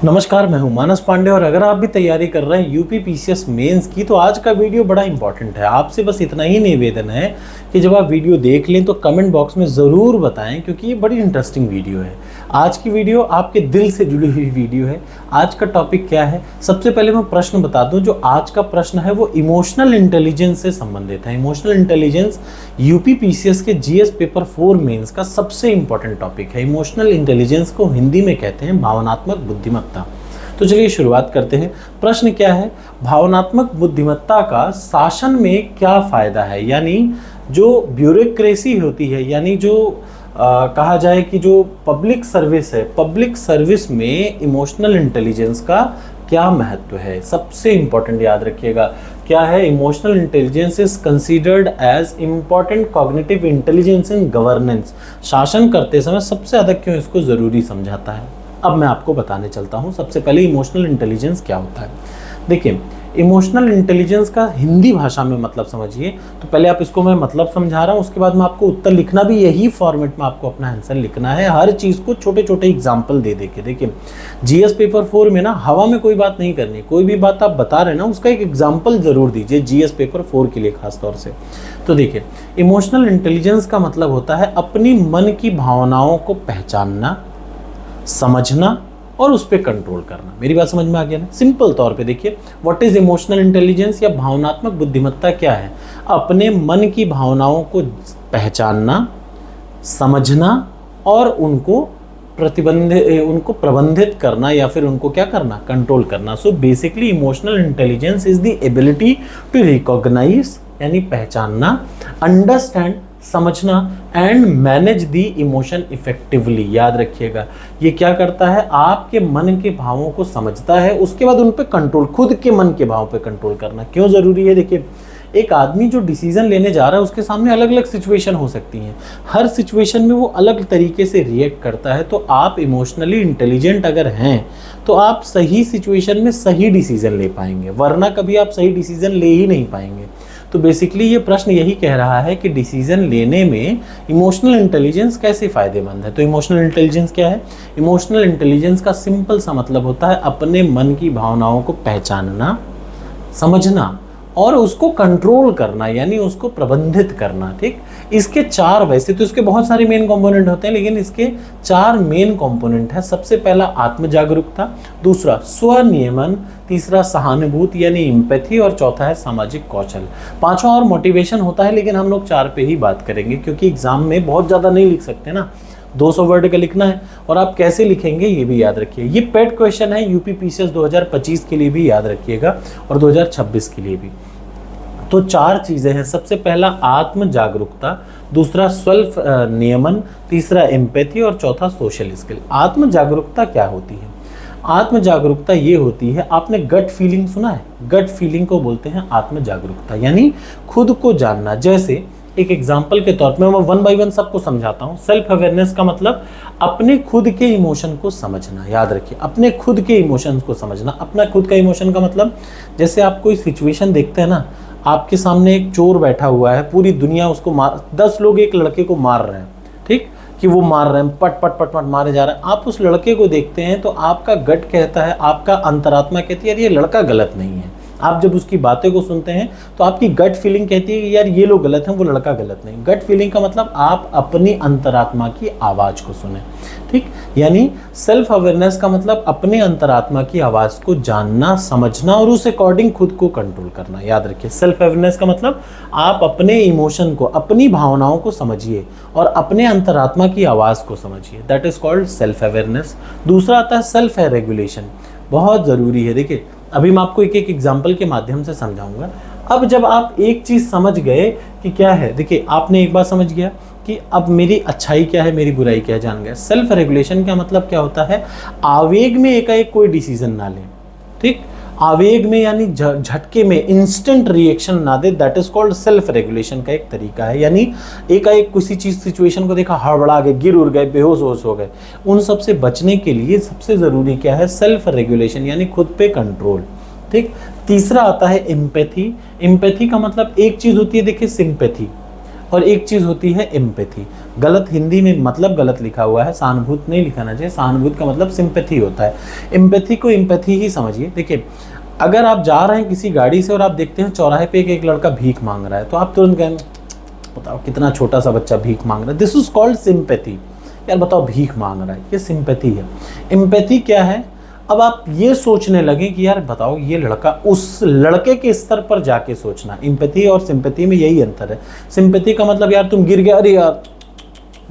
नमस्कार, मैं हूं मानस पांडे और अगर आप भी तैयारी कर रहे हैं यूपी पीसीएस मेंस की तो आज का वीडियो बड़ा इंपॉर्टेंट है। आपसे बस इतना ही निवेदन है कि जब आप वीडियो देख लें तो कमेंट बॉक्स में ज़रूर बताएं, क्योंकि ये बड़ी इंटरेस्टिंग वीडियो है। आज की वीडियो आपके दिल से जुड़ी हुई वीडियो है। आज का टॉपिक क्या है, सबसे पहले मैं प्रश्न बता दूं। जो आज का प्रश्न है वो इमोशनल इंटेलिजेंस से संबंधित है। इमोशनल इंटेलिजेंस यूपी पीसीएस के जीएस पेपर 4 मेंस का सबसे इंपॉर्टेंट टॉपिक है। इमोशनल इंटेलिजेंस को हिंदी में कहते हैं भावनात्मक बुद्धिमत्ता। तो चलिए शुरुआत करते हैं। प्रश्न क्या है, भावनात्मक बुद्धिमत्ता का शासन में क्या फायदा है। यानी जो ब्यूरोक्रेसी होती है, यानी जो कहा जाए कि जो पब्लिक सर्विस है, पब्लिक सर्विस में इमोशनल इंटेलिजेंस का क्या महत्व है। सबसे इंपॉर्टेंट याद रखिएगा क्या है, emotional intelligence is considered as important cognitive intelligence in governance. शासन करते समय सबसे ज़्यादा क्यों इसको ज़रूरी समझाता है। अब मैं आपको बताने चलता हूँ। सबसे पहले इमोशनल इंटेलिजेंस क्या होता है। देखिए, इमोशनल इंटेलिजेंस का हिंदी भाषा में मतलब समझिए। तो पहले आप इसको मैं मतलब समझा रहा हूँ, उसके बाद मैं आपको उत्तर लिखना भी यही फॉर्मेट में आपको अपना आंसर लिखना है। हर चीज़ को छोटे छोटे एग्जाम्पल दे के। देखिए, जीएस पेपर 4 में ना हवा में कोई बात नहीं करनी। कोई भी बात आप बता रहे ना, उसका एक एग्जाम्पल जरूर दीजिए, जीएस पेपर 4 के लिए खास तौर से। तो देखिए, इमोशनल इंटेलिजेंस का मतलब होता है अपनी मन की भावनाओं को पहचानना, समझना और उस पर कंट्रोल करना। मेरी बात समझ में आ गया ना। सिंपल तौर पे देखिए, व्हाट इज इमोशनल इंटेलिजेंस या भावनात्मक बुद्धिमत्ता क्या है। अपने मन की भावनाओं को पहचानना, समझना और उनको प्रबंधित करना या फिर उनको क्या करना, कंट्रोल करना। So basically emotional intelligence is the ability to recognize यानी पहचानना, अंडरस्टैंड समझना and manage the emotion effectively. याद रखिएगा, ये क्या करता है, आपके मन के भावों को समझता है, उसके बाद उन पे कंट्रोल, खुद के मन के भावों पे कंट्रोल करना क्यों ज़रूरी है। देखिए, एक आदमी जो डिसीजन लेने जा रहा है उसके सामने अलग अलग सिचुएशन हो सकती हैं। हर सिचुएशन में वो अलग तरीके से रिएक्ट करता है। तो आप इमोशनली इंटेलिजेंट अगर हैं तो आप सही सिचुएशन में सही डिसीजन ले पाएंगे, वरना कभी आप सही डिसीजन ले ही नहीं पाएंगे। तो बेसिकली ये प्रश्न यही कह रहा है कि डिसीजन लेने में इमोशनल इंटेलिजेंस कैसे फ़ायदेमंद है। तो इमोशनल इंटेलिजेंस क्या है। इमोशनल इंटेलिजेंस का सिंपल सा मतलब होता है अपने मन की भावनाओं को पहचानना, समझना और उसको कंट्रोल करना, यानी उसको प्रबंधित करना। ठीक, इसके चार, वैसे तो इसके बहुत सारे मेन कंपोनेंट होते हैं, लेकिन इसके 4 मेन कंपोनेंट है। सबसे पहला आत्म जागरूकता, दूसरा स्वनियमन, तीसरा सहानुभूति यानी एम्पैथी और चौथा है सामाजिक कौशल। पांचवा और मोटिवेशन होता है, लेकिन हम लोग 4 पे ही बात करेंगे क्योंकि एग्जाम में बहुत ज़्यादा नहीं लिख सकते ना, 200 वर्ड का लिखना है। और आप कैसे लिखेंगे ये भी याद रखिए। ये पेड क्वेश्चन है यूपी पीसीएस 2025 के लिए भी, याद रखिएगा, और 2026 के लिए भी। तो 4 चीज़ें हैं। सबसे पहला आत्म जागरूकता, दूसरा सेल्फ नियमन, तीसरा एम्पैथी और चौथा सोशल स्किल। आत्म जागरूकता क्या होती है। आत्म जागरूकता ये होती है, आपने गट फीलिंग सुना है, गट फीलिंग को बोलते हैं आत्म जागरूकता, यानी खुद को जानना। जैसे एक एग्जाम्पल के तौर पे मैं 1 बाय 1 सबको समझाता हूँ। सेल्फ अवेयरनेस का मतलब अपने खुद के इमोशन को समझना। याद रखिए, अपने खुद के इमोशंस को समझना। अपना खुद का इमोशन का मतलब, जैसे आप कोई सिचुएशन देखते हैं ना, आपके सामने एक चोर बैठा हुआ है, पूरी दुनिया उसको 10 लोग एक लड़के को मार रहे हैं, ठीक, कि वो मार रहे हैं, पट पट पट पट मारे जा रहे हैं। आप उस लड़के को देखते हैं तो आपका गट कहता है, आपका अंतरात्मा कहती है यार ये लड़का गलत नहीं है। आप जब उसकी बातें को सुनते हैं तो आपकी गट फीलिंग कहती है कि यार ये लोग गलत हैं, वो लड़का गलत नहीं। गट फीलिंग का मतलब आप अपनी अंतरात्मा की आवाज़ को सुने। ठीक, यानी सेल्फ अवेयरनेस का मतलब अपने अंतरात्मा की आवाज़ को जानना, समझना और उस अकॉर्डिंग खुद को कंट्रोल करना। याद रखिए, सेल्फ अवेयरनेस का मतलब आप अपने इमोशन को, अपनी भावनाओं को समझिए और अपने अंतरात्मा की आवाज़ को समझिए। That is called self awareness. दूसरा आता है सेल्फ रेगुलेशन, बहुत ज़रूरी है। देखिए, अभी मैं आपको एक एक एग्जाम्पल के माध्यम से समझाऊंगा। अब जब आप एक चीज़ समझ गए कि क्या है, देखिए आपने एक बात समझ गया कि अब मेरी अच्छाई क्या है, मेरी बुराई क्या है, जान गए। सेल्फ रेगुलेशन का मतलब क्या होता है, आवेग में एकाएक कोई डिसीजन ना लें। ठीक, आवेग में यानी झटके में इंस्टेंट रिएक्शन ना दे। That is called self regulation का एक तरीका है। यानी एकाएक किसी चीज सिचुएशन को देखा, हड़बड़ा गए, गिर उड़ गए, बेहोश हो गए, उन सब से बचने के लिए सबसे जरूरी क्या है, सेल्फ रेगुलेशन यानी खुद पे कंट्रोल। ठीक, तीसरा आता है एम्पैथी। एम्पैथी का मतलब एक चीज होती है, देखिए सिंपैथी, और एक चीज़ होती है एम्पैथी। गलत हिंदी में मतलब गलत लिखा हुआ है, सहानुभूत नहीं लिखाना चाहिए, सहानुभूत का मतलब सिंपैथी होता है। एम्पैथी को एम्पैथी ही समझिए। देखिए, अगर आप जा रहे हैं किसी गाड़ी से और आप देखते हैं चौराहे पे एक लड़का भीख मांग रहा है, तो आप तुरंत कहेंगे बताओ कितना छोटा सा बच्चा भीख मांग रहा है, दिस इज कॉल्ड सिंपैथी। यार बताओ भीख मांग रहा है, ये सिंपैथी है। एम्पैथी क्या है? अब आप ये सोचने लगे कि यार बताओ ये लड़का, उस लड़के के स्तर पर जाके सोचना। एम्पैथी और सिंपैथी में यही अंतर है। सिंपैथी का मतलब यार तुम गिर गए, अरे यार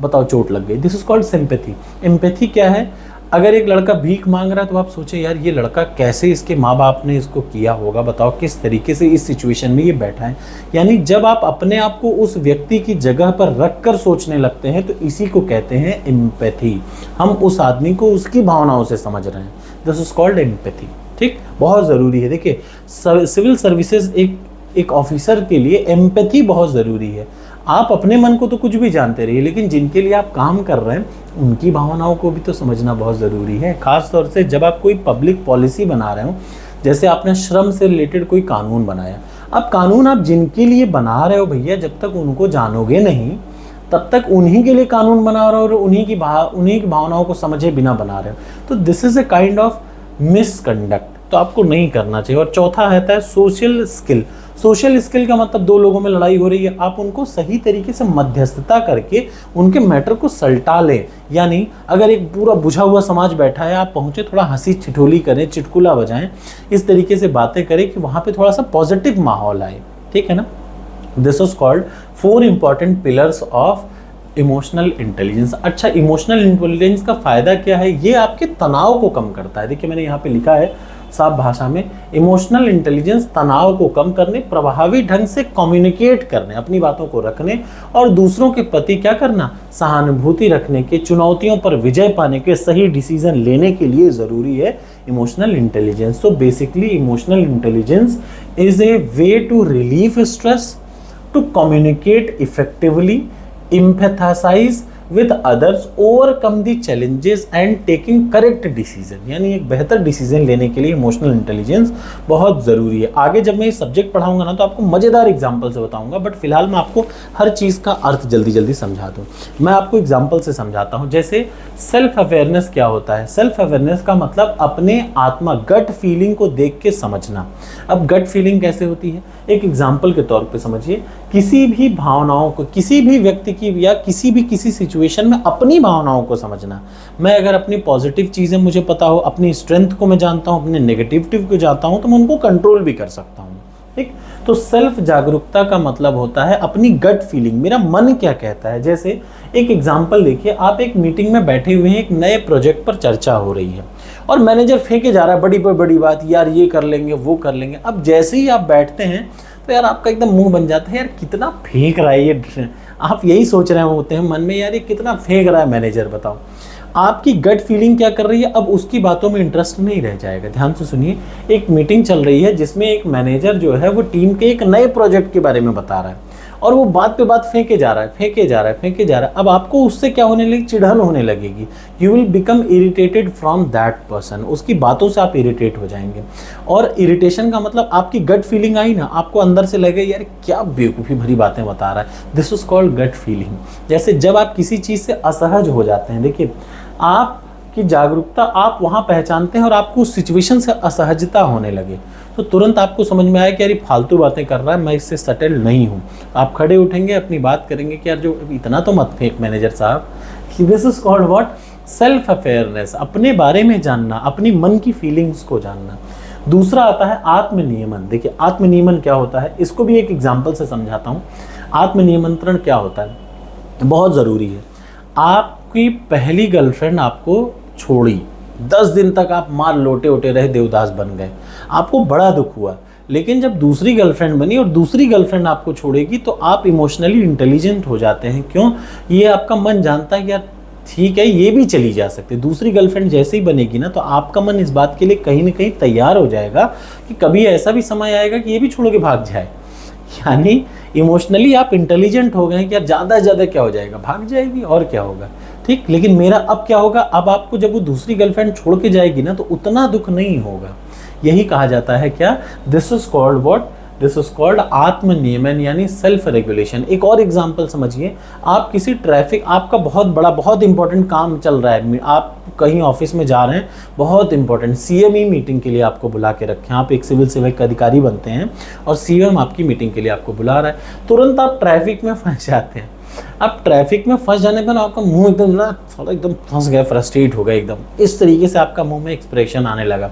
बताओ चोट लग गई, this is called sympathy. Empathy क्या है? अगर एक लड़का भीख मांग रहा है तो आप सोचे यार ये लड़का कैसे, इसके माँ बाप ने इसको किया होगा, बताओ किस तरीके से इस सिचुएशन में ये बैठा है। यानी जब आप अपने आप को उस व्यक्ति की जगह पर रख कर सोचने लगते हैं तो इसी को कहते हैं एम्पैथी। हम उस आदमी को उसकी भावनाओं से समझ रहे हैं, दिस इज कॉल्ड एम्पैथी। ठीक, बहुत ज़रूरी है। देखिए, सिविल सर्विसेज एक ऑफिसर के लिए एम्पैथी बहुत ज़रूरी है। आप अपने मन को तो कुछ भी जानते रहिए, लेकिन जिनके लिए आप काम कर रहे हैं उनकी भावनाओं को भी तो समझना बहुत ज़रूरी है। खास तौर से जब आप कोई पब्लिक पॉलिसी बना रहे हो, जैसे आपने श्रम से रिलेटेड कोई कानून बनाया। अब कानून आप जिनके लिए बना रहे हो भैया, जब तक उनको जानोगे नहीं तब तक उन्हीं के लिए कानून बना रहे हो और उन्हीं की भावनाओं को समझे बिना बना रहे हो, तो this is a kind of misconduct, तो आपको नहीं करना चाहिए। और चौथा रहता है सोशल स्किल। सोशल स्किल का मतलब दो लोगों में लड़ाई हो रही है, आप उनको सही तरीके से मध्यस्थता करके उनके मैटर को सलटा लें। यानी अगर एक पूरा बुझा हुआ समाज बैठा है, आप पहुंचे, थोड़ा हंसी ठिठोली करें, चुटकुला बजाएं, इस तरीके से बातें करें कि वहाँ पे थोड़ा सा पॉजिटिव माहौल आए। ठीक है ना? This is called 4 important pillars of emotional intelligence. अच्छा, इमोशनल इंटेलिजेंस का फ़ायदा क्या है? ये आपके तनाव को कम करता है। देखिए, मैंने यहाँ पे लिखा है साफ भाषा में, इमोशनल इंटेलिजेंस तनाव को कम करने, प्रभावी ढंग से कम्युनिकेट करने, अपनी बातों को रखने और दूसरों के प्रति क्या करना, सहानुभूति रखने के, चुनौतियों पर विजय पाने के, सही डिसीजन लेने के लिए ज़रूरी है emotional intelligence. So basically emotional intelligence is a way to relieve stress, to communicate effectively, empathize with others, overcome the challenges and taking correct decision। यानी एक बेहतर डिसीजन लेने के लिए इमोशनल इंटेलिजेंस बहुत ज़रूरी है। आगे जब मैं ये सब्जेक्ट पढ़ाऊंगा ना तो आपको मज़ेदार एग्जाम्पल से बताऊंगा, बट फिलहाल मैं आपको हर चीज़ का अर्थ जल्दी जल्दी समझा दूँ। मैं आपको एग्जाम्पल से समझाता हूँ। जैसे सेल्फ अवेयरनेस क्या होता है? सेल्फ अवेयरनेस का मतलब अपने आत्मा, गट फीलिंग को देख के समझना। अब गट फीलिंग कैसे होती है? एक एग्जाम्पल के तौर पे समझिए, किसी भी भावनाओं को, किसी भी व्यक्ति की या किसी सिचुएशन में अपनी भावनाओं को समझना। मैं अगर अपनी पॉजिटिव चीज़ें मुझे पता हो, अपनी स्ट्रेंथ को मैं जानता हूँ, अपने नेगेटिविटी को जानता हूँ, तो मैं उनको कंट्रोल भी कर सकता हूँ। ठीक, तो सेल्फ जागरूकता का मतलब होता है अपनी गट फीलिंग, मेरा मन क्या कहता है। जैसे एक एग्जाम्पल देखिए, आप एक मीटिंग में बैठे हुए हैं, एक नए प्रोजेक्ट पर चर्चा हो रही है और मैनेजर फेंके जा रहा है बड़ी बात, यार ये कर लेंगे वो कर लेंगे। अब जैसे ही आप बैठते हैं तो यार आपका एकदम मुंह बन जाता है, यार कितना फेंक रहा है ये, आप यही सोच रहे होते हैं मन में, यार ये कितना फेंक रहा है मैनेजर, बताओ। आपकी गट फीलिंग क्या कर रही है? अब उसकी बातों में इंटरेस्ट नहीं रह जाएगा। ध्यान से सुनिए, एक मीटिंग चल रही है जिसमें एक मैनेजर जो है वो टीम के एक नए प्रोजेक्ट के बारे में बता रहा है और वो बात पे बात फेंके जा रहा है। अब आपको उससे क्या होने लगी? चिढ़न होने लगेगी। You will become irritated from that person, उसकी बातों से आप इरिटेट हो जाएंगे। और इरिटेशन का मतलब आपकी गट फीलिंग आई ना, आपको अंदर से लगे यार क्या बेवकूफ़ी भरी बातें बता रहा है, this is called gut feeling. जैसे जब आप किसी चीज़ से असहज हो जाते हैं, देखिए आपकी जागरूकता आप वहाँ पहचानते हैं और आपको उस सिचुएशन से असहजता होने लगे तो तुरंत आपको समझ में आया कि यार ये फालतू बातें कर रहा है, मैं इससे सेटल नहीं हूँ। आप खड़े उठेंगे, अपनी बात करेंगे कि यार जो इतना तो मत फेंक मैनेजर साहब। This is called what? Self awareness, अपने बारे में जानना, अपनी मन की फीलिंग्स को जानना। दूसरा आता है आत्मनियमन। देखिए आत्मनियमन क्या होता है, इसको भी एक एग्जाम्पल से समझाता हूँ। आत्मनियमंत्रण क्या होता है, बहुत ज़रूरी है। आपकी पहली गर्लफ्रेंड आपको छोड़ी, 10 दिन तक आप मार लोटे ओटे रहे, देवदास बन गए, आपको बड़ा दुख हुआ। लेकिन जब दूसरी गर्लफ्रेंड बनी और दूसरी गर्लफ्रेंड आपको छोड़ेगी तो आप इमोशनली इंटेलिजेंट हो जाते हैं। क्यों? ये आपका मन जानता है कि यार ठीक है ये भी चली जा सकती है। दूसरी गर्लफ्रेंड जैसे ही बनेगी ना तो आपका मन इस बात के लिए कहीं ना कहीं तैयार हो जाएगा कि कभी ऐसा भी समय आएगा कि ये भी छोड़ के भाग जाए। यानी इमोशनली आप इंटेलिजेंट हो गए कि यार ज़्यादा से ज़्यादा क्या हो जाएगा, भाग जाएगी और क्या होगा। ठीक, लेकिन मेरा अब क्या होगा, अब आपको जब वो दूसरी गर्लफ्रेंड छोड़ के जाएगी ना तो उतना दुख नहीं होगा। यही कहा जाता है क्या, this is called what, this is called आत्म नियमन यानी सेल्फ रेगुलेशन। एक और एग्जांपल समझिए, आप किसी ट्रैफिक, आपका बहुत बड़ा बहुत इंपॉर्टेंट काम चल रहा है, आप कहीं ऑफिस में जा रहे हैं, बहुत इंपॉर्टेंट सीएमई मीटिंग के लिए आपको बुला के रखे हैं, आप एक सिविल सेवक अधिकारी बनते हैं और सीएम आपकी मीटिंग के लिए आपको बुला रहा है, तुरंत आप ट्रैफिक में फंस जाते हैं। अब ट्रैफिक में फंस जाने पर आपका मुंह एकदम ना थोड़ा एकदम फंस गया, फ्रस्ट्रेट हो गया एकदम, इस तरीके से आपका मुंह में एक्सप्रेशन आने लगा।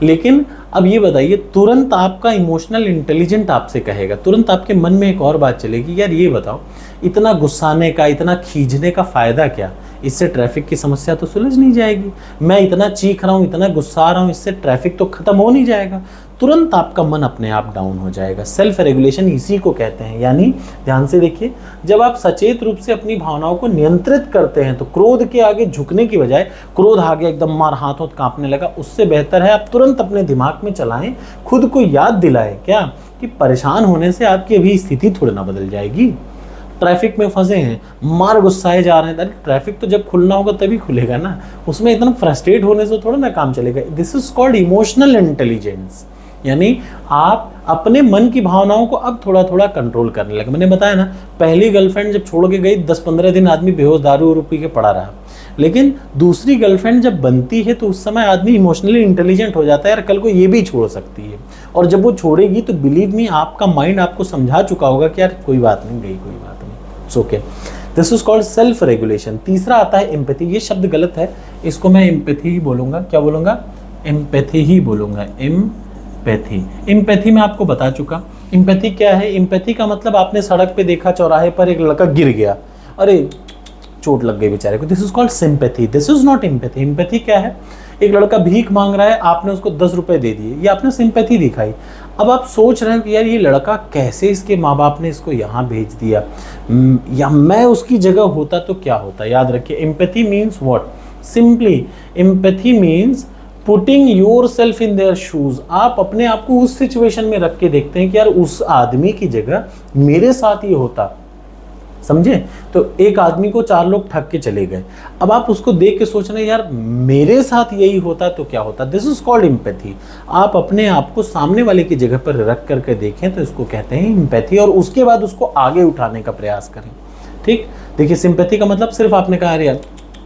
लेकिन अब ये बताइए, तुरंत आपका इमोशनल इंटेलिजेंट आपसे कहेगा, तुरंत आपके मन में एक और बात चलेगी, यार ये बताओ इतना गुस्साने का, इतना खींचने का फ़ायदा क्या, इससे ट्रैफिक की समस्या तो सुलझ नहीं जाएगी, मैं इतना चीख रहा हूँ, इतना गुस्सा रहा हूँ, इससे ट्रैफिक तो ख़त्म हो नहीं जाएगा। तुरंत आपका मन अपने आप डाउन हो जाएगा। सेल्फ रेगुलेशन इसी को कहते हैं। यानी ध्यान से देखिए, जब आप सचेत रूप से अपनी भावनाओं को नियंत्रित करते हैं तो क्रोध के आगे झुकने की बजाय, क्रोध आ गया एकदम मार हाथ कांपने लगा, उससे बेहतर है आप तुरंत अपने दिमाग में चलाएं, खुद को याद दिलाएं क्या कि परेशान होने से आपकी अभी स्थिति थोड़ी ना बदल जाएगी। ट्रैफिक में फंसे हैं, मार गुस्साए जा रहे हैं, अरे ट्रैफिक तो जब खुलना होगा तभी खुलेगा ना, उसमें इतना फ्रस्ट्रेट होने से थोड़ा ना काम चलेगा। This is called emotional intelligence. यानी आप अपने मन की भावनाओं को अब थोड़ा थोड़ा कंट्रोल करने लगे। मैंने बताया ना, पहली गर्लफ्रेंड जब छोड़ के गई 10-15 दिन आदमी बेहोश दारू पी के पड़ा रहा, लेकिन दूसरी गर्लफ्रेंड जब बनती है तो उस समय आदमी इमोशनली इंटेलिजेंट हो जाता है, यार कल को ये भी छोड़ सकती है। और जब वो छोड़ेगी तो बिलीव मी, आपका माइंड आपको समझा चुका होगा कि यार कोई बात नहीं गई, कोई बात नहीं, it's okay. This is called self regulation. तीसरा आता है एम्पैथी। ये शब्द गलत है, इसको मैं एम्पैथी ही बोलूँगा। क्या बोलूँगा? एम्पैथी ही बोलूँगा। एम्पैथी, एम्पैथी मैं आपको बता चुका। एम्पैथी क्या है? एम्पैथी का मतलब आपने सड़क पे देखा चौराहे पर एक लड़का गिर गया, अरे चोट लग गई बेचारे को, this is called sympathy, this is not empathy. Empathy क्या है? एक लड़का भीख मांग रहा है, आपने उसको 10 रुपए दे दिए, ये आपने सिंपैथी दिखाई। अब आप सोच रहे हैं कि यार ये लड़का कैसे, इसके माँ बाप ने इसको यहाँ भेज दिया, या मैं उसकी जगह होता तो क्या होता। याद रखिए, empathy means what? Simply empathy means putting your self in their shoes. आप अपने आप को उस सिचुएशन में रख के देखते हैं कि यार उस आदमी की जगह मेरे साथ ये होता, समझे? तो एक आदमी को 4 लोग ठग के चले गए, अब आप उसको देख के सोच रहे हैं यार मेरे साथ यही होता तो क्या होता। This is called empathy. आप अपने आप को सामने वाले की जगह पर रख करके देखें तो इसको कहते हैं एम्पैथी, और उसके बाद उसको आगे उठाने का प्रयास करें। ठीक, देखिए सिंपैथी का मतलब सिर्फ आपने कहा अरे यार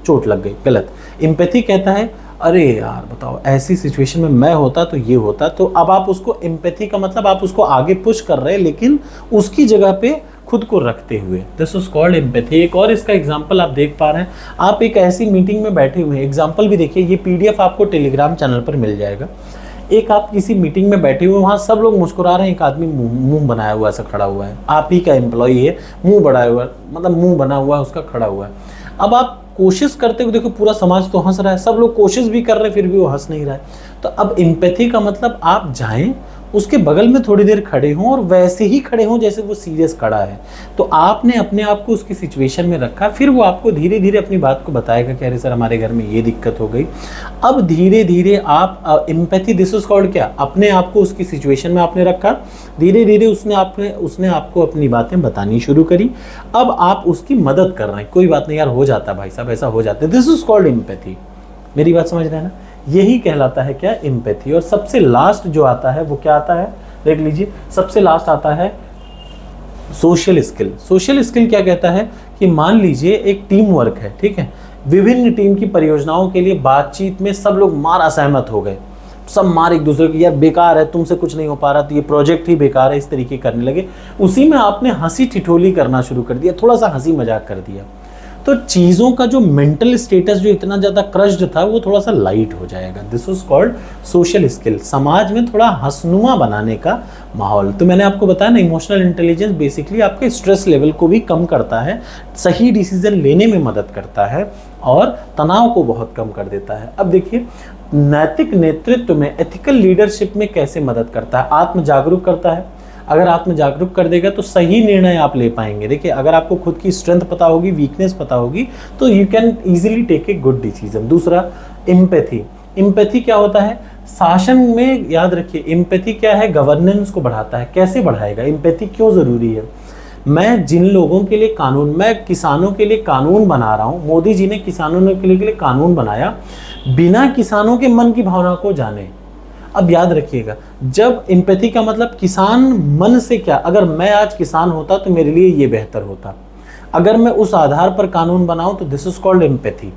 चोट लग गई, गलत। एम्पैथी कहता है अरे यार बताओ ऐसी सिचुएशन में मैं होता तो ये होता। तो अब आप उसको, एम्पैथी का मतलब आप उसको आगे पुश कर रहे हैं लेकिन उसकी जगह पे खुद को रखते हुए। This is called empathy. एक और इसका एग्जांपल आप देख पा रहे हैं, आप एक ऐसी मीटिंग में बैठे हुए हैं, एग्जांपल भी देखिए, ये पीडीएफ आपको टेलीग्राम चैनल पर मिल जाएगा। एक आप किसी मीटिंग में बैठे हुए, वहाँ सब लोग मुस्कुरा रहे हैं, एक आदमी मुंह बनाया हुआ ऐसा खड़ा हुआ है, आप ही का एम्प्लॉई है, मुंह बढ़ाया हुआ, मतलब मुंह बना हुआ है उसका, खड़ा हुआ है। अब आप कोशिश करते हुए देखो पूरा समाज तो हंस रहा है, सब लोग कोशिश भी कर रहे हैं फिर भी वो हंस नहीं रहा है। तो अब एम्पैथी का मतलब आप जाएं उसके बगल में थोड़ी देर खड़े हों और वैसे ही खड़े हों जैसे वो सीरियस खड़ा है। तो आपने अपने आप को उसकी सिचुएशन में रखा, फिर वो आपको धीरे धीरे अपनी बात को बताएगा कि अरे सर हमारे घर में ये दिक्कत हो गई। अब धीरे धीरे आप एम्पैथी, दिस इज कॉल्ड क्या? अपने आप को उसकी सिचुएशन में आपने रखा, धीरे धीरे उसने आपको अपनी बातें बतानी शुरू करी। अब आप उसकी मदद कर रहे हैं, कोई बात नहीं यार हो जाता भाई साहब, ऐसा हो जाता है। This is called empathy. मेरी बात समझ रहे हैं ना? यही कहलाता है क्या? एम्पैथी। और सबसे लास्ट जो आता है वो क्या आता है? देख लीजिए, सबसे लास्ट आता है सोशल स्किल। सोशल स्किल क्या कहता है कि मान लीजिए एक टीम वर्क है, ठीक है, विभिन्न टीम की परियोजनाओं के लिए बातचीत में सब लोग मार असहमत हो गए, सब मार एक दूसरे को, यार बेकार है, तुमसे कुछ नहीं हो पा रहा, तो ये प्रोजेक्ट ही बेकार है, इस तरीके करने लगे। उसी में आपने हंसी ठिठोली करना शुरू कर दिया, थोड़ा सा हंसी मजाक कर दिया, तो चीज़ों का जो मेंटल स्टेटस जो इतना ज़्यादा क्रश्ड था वो थोड़ा सा लाइट हो जाएगा। This is called social skill. समाज में थोड़ा हंसनुमा बनाने का माहौल। तो मैंने आपको बताया ना, इमोशनल इंटेलिजेंस बेसिकली आपके स्ट्रेस लेवल को भी कम करता है, सही डिसीजन लेने में मदद करता है और तनाव को बहुत कम कर देता है। अब देखिए, नैतिक नेतृत्व में, एथिकल लीडरशिप में कैसे मदद करता है? आत्म जागरूक करता है। अगर आत्म जागरूक कर देगा तो सही निर्णय आप ले पाएंगे। देखिए, अगर आपको खुद की स्ट्रेंथ पता होगी, वीकनेस पता होगी, तो you can easily take a good decision. दूसरा, एम्पैथी। एम्पैथी क्या होता है? शासन में, याद रखिए, एम्पैथी क्या है? गवर्नेंस को बढ़ाता है। कैसे बढ़ाएगा? एम्पैथी क्यों ज़रूरी है? मैं जिन लोगों के लिए कानून, मैं किसानों के लिए कानून बना रहा हूँ, मोदी जी ने किसानों के लिए कानून बनाया बिना किसानों के मन की भावना को जाने। अब याद रखिएगा, जब एम्पैथी का मतलब किसान मन से क्या, अगर मैं आज किसान होता तो मेरे लिए ये बेहतर होता, अगर मैं उस आधार पर कानून बनाऊं तो दिस इज कॉल्ड एम्पैथी।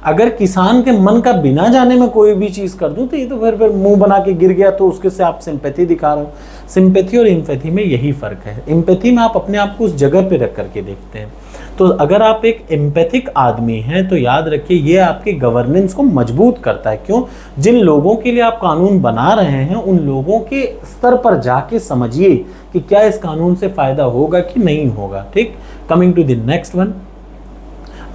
अगर किसान के मन का बिना जाने में कोई भी चीज कर दूं तो ये तो फिर मुंह बना के गिर गया, तो उसके से आप सिंपैथी दिखा रहे हो। सिंपैथी और एम्पैथी में यही फर्क है। एम्पैथी में आप अपने आप को उस जगह पे रख करके देखते हैं। तो अगर आप एक एम्पैथिक आदमी हैं तो याद रखिए ये आपके गवर्नेंस को मजबूत करता है। क्यों? जिन लोगों के लिए आप कानून बना रहे हैं उन लोगों के स्तर पर जाके समझिए कि क्या इस कानून से फायदा होगा कि नहीं होगा। ठीक, coming to the next one.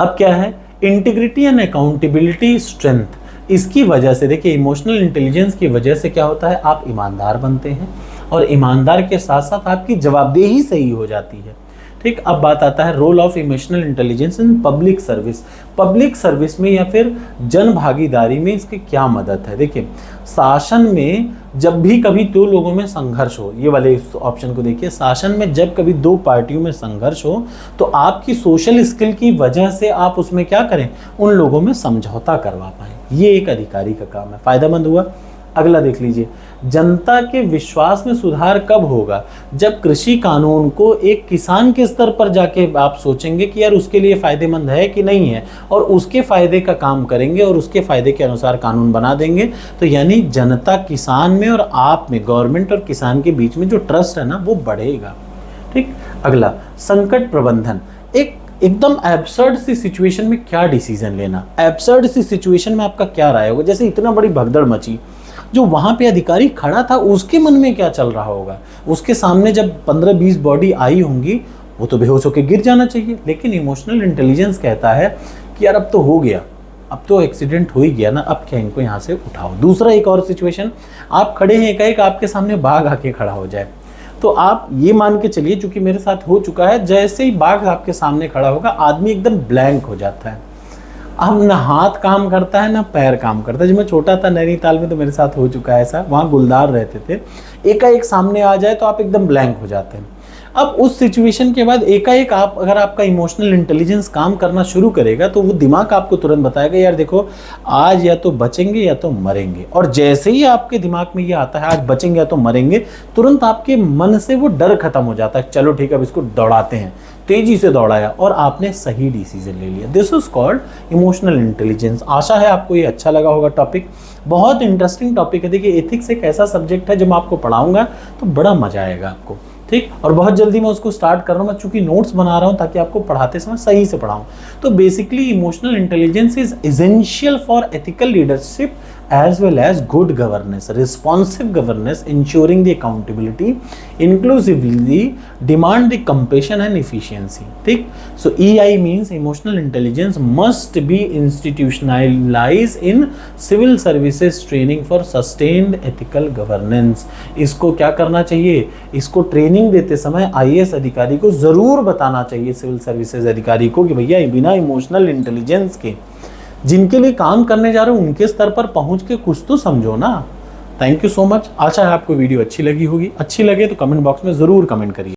अब क्या है, इंटीग्रिटी एंड अकाउंटेबिलिटी स्ट्रेंथ। इसकी वजह से देखिए, इमोशनल इंटेलिजेंस की वजह से क्या होता है, आप ईमानदार बनते हैं और ईमानदार के साथ साथ आपकी जवाबदेही सही हो जाती है। ठीक, अब बात आता है role of emotional intelligence in public service. Public service में या फिर जन भागीदारी में इसकी क्या मदद है। देखिए, शासन में जब भी कभी दो लोगों में संघर्ष हो, ये वाले ऑप्शन को देखिए, शासन में जब कभी दो पार्टियों में संघर्ष हो तो आपकी सोशल स्किल की वजह से आप उसमें क्या करें, उन लोगों में समझौता करवा पाएं। ये एक अधिकारी का काम है, फायदेमंद हुआ। अगला देख लीजिए, जनता के विश्वास में सुधार कब होगा, जब कृषि कानून को एक किसान के स्तर पर जाके आप सोचेंगे कि यार उसके लिए फायदेमंद है कि नहीं है और उसके फायदे का काम करेंगे और उसके फायदे के अनुसार कानून बना देंगे। तो यानी जनता किसान में और आप में, गवर्नमेंट और किसान के बीच में जो ट्रस्ट है ना वो बढ़ेगा। ठीक, अगला संकट प्रबंधन। एकदम एब्सर्ड सी सिचुएशन में क्या डिसीजन लेना। एब्सर्ड सी सिचुएशन में आपका क्या राय होगा, जैसे इतना बड़ी भगदड़ मची, जो वहां पे अधिकारी खड़ा था उसके मन में क्या चल रहा होगा। उसके सामने जब 15-20 बॉडी आई होंगी वो तो बेहोश होकर गिर जाना चाहिए, लेकिन इमोशनल इंटेलिजेंस कहता है कि यार अब तो हो गया, अब तो एक्सीडेंट हो ही गया ना, अब क्या इनको यहाँ से उठाओ। दूसरा एक और सिचुएशन, आप खड़े हैं, एकाएक आपके सामने बाघ आके खड़ा हो जाए, तो आप ये मान के चलिए, चूंकि मेरे साथ हो चुका है, जैसे ही बाघ आपके सामने खड़ा होगा आदमी एकदम ब्लैंक हो जाता है। अब ना हाथ काम करता है ना पैर काम करता है। जब मैं छोटा था नैनीताल में तो मेरे साथ हो चुका है ऐसा, वहाँ गुलदार रहते थे, एकाएक सामने आ जाए तो आप एकदम ब्लैंक हो जाते हैं। अब उस सिचुएशन के बाद एकाएक आप, अगर आपका इमोशनल इंटेलिजेंस काम करना शुरू करेगा तो वो दिमाग आपको तुरंत बताएगा यार देखो आज या तो बचेंगे या तो मरेंगे। और जैसे ही आपके दिमाग में ये आता है आज बचेंगे या तो मरेंगे, तुरंत आपके मन से वो डर खत्म हो जाता है, चलो ठीक है अब इसको दौड़ाते हैं। तेजी से दौड़ाया और आपने सही डिसीजन ले लिया। This is called emotional intelligence. आशा है आपको ये अच्छा लगा होगा टॉपिक, बहुत इंटरेस्टिंग टॉपिक है। देखिए एथिक्स एक ऐसा सब्जेक्ट है जब मैं आपको पढ़ाऊंगा तो बड़ा मजा आएगा आपको। ठीक, और बहुत जल्दी मैं उसको स्टार्ट कर रहा हूँ, मैं चूंकि नोट्स बना रहा हूँ ताकि आपको पढ़ाते समय सही से पढ़ाऊँ। तो basically emotional intelligence is essential for ethical leadership as well as good governance, responsive governance, ensuring the accountability, inclusively demand the compassion and efficiency. ठीक, so EI means emotional intelligence must be institutionalized in civil services training for sustained ethical governance. इसको क्या करना चाहिए, इसको training देते समय IAS अधिकारी को जरूर बताना चाहिए, सिविल सर्विसेज अधिकारी को, कि भैया बिना इमोशनल इंटेलिजेंस के जिनके लिए काम करने जा रहे हो उनके स्तर पर पहुंच के कुछ तो समझो ना। Thank you so much. आशा है आपको वीडियो अच्छी लगी होगी। अच्छी लगे तो कमेंट बॉक्स में ज़रूर कमेंट करिए।